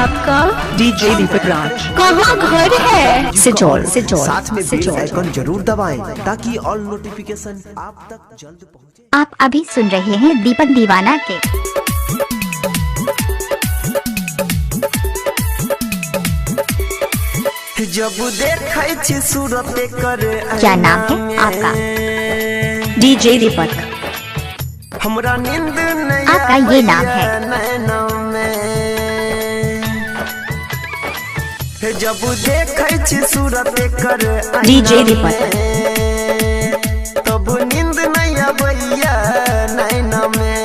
आपका? डीजे दीपक राज। कहाँ घर है? सिचौल। साथ में बेल आइकन जरूर दबाएं ताकि ऑल नोटिफिकेशन आप तक जल्द पहुंचे। आप अभी सुन रहे हैं दीपक दीवाना के। जब देखै छी सूरत कर। क्या नाम है आपका? डीजे दीपक। हमरा नींद नहीं आपका ये नाम है? जब देखै छी सूरत कर। डीजे दीपक। तब नींद नहीं आबैया नैना में।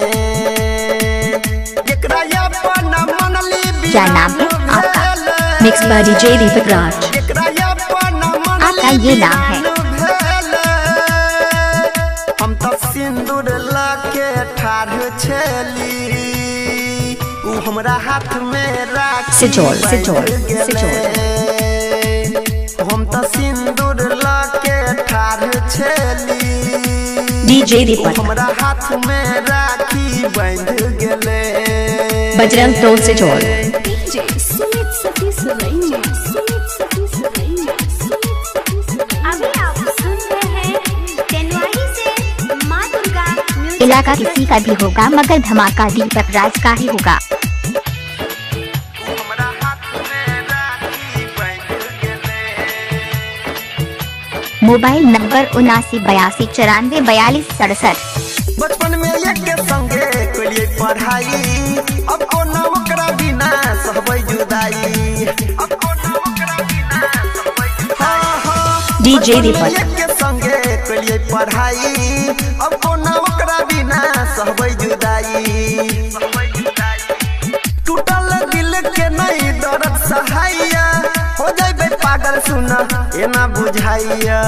एकरा अपन मनली। क्या नाम है आपका? मिक्स बाय डीजे दीपक राज। आपका ये नाम है? हम तो सिंदूर लाके ठाढ़ छली। उ हमरा हाथ में राखी। सिचौल। हम तो सिंदूर लाके ठाढ़ छली। डीजे दीपक। हमरा हाथ में राखी बांध गेले। बजरंग टोल सिचौल। इलाका किसी का भी होगा मगर धमाका दीपक राज का ही होगा। Mobile number 7982944267। बचपन में एक के संगे कलिए पढ़ाई। अब कोना ओकरा बिना सहबै जुदाई। अब कोना ओकरा बिना सहबै जुदाई। डीजे दीपक। एक के संगे कलिए पढ़ाई। अब कोना ओकरा बिना सहबै जुदाई। टूटल दिल के नहीं दर्द सहाइया। हो जाइबे पागल सुना एना बुझाइया।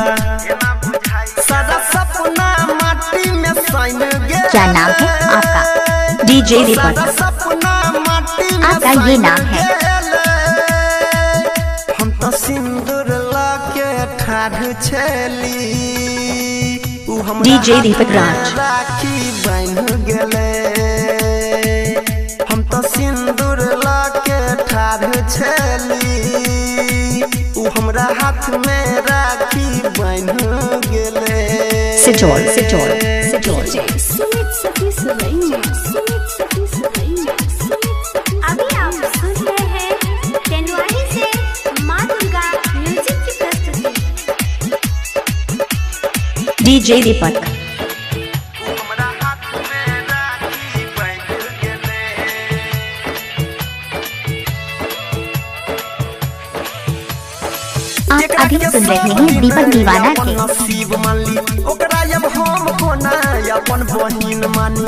सारा सपना माटी में सैन गे। क्या नाम है आपका? डीजे दीपक। सपना माटी में आपका ये नाम है? हम तो सिंदूर लाके ठाढ़ छली। उ हमरा डीजे दीपक राज। राखी बांध गेले। हम तो सिंदूर लाके ठाढ़ छली। उ हमरा हाथ में राखी बांध गेले। सिचौल। अभी आप सुन रहे हैं टेनवानी से माँ दुर्गा म्यूजिक की प्रस्तुति। डीजे दीपक। आप अभी सुन रहे हैं दीपक दीवाना के। नसीब मानली ओकरा अब हम कोना अपन बहिन मानी।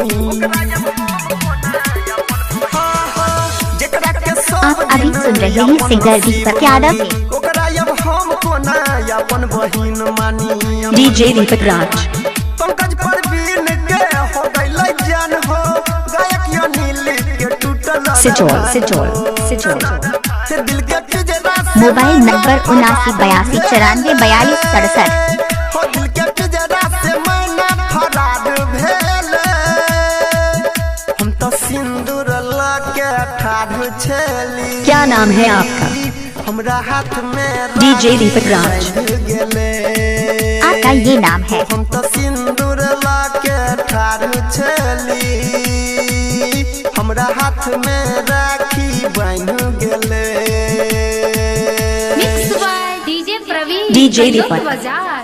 जेकरा के आप अभी सुन रहे हैं सिंगर दीपक यादव के। ओकरा अब हम कोना अपन बहिन मानी। डीजे दीपक राज। पंकज परवीन के हो गइल जान हो। गायक अनिल के टूटल। सिचौल। दिल के पिंजरा से मोबाइल नंबर 7982944267। हो दिल के पिंजरा से मैना फरार भेल। हम तो सिंदूर लाके ठाढ़ छली। क्या नाम है आपका? हमरा हाथ में डीजे दीपक राज। गेले। आपका ये नाम है? हम तो सिंदूर लाके ठाढ़ छली। हमरा हाथ में राखी बांध गेले। Mix by DJ Praveen. DJ Deepak. बाजार।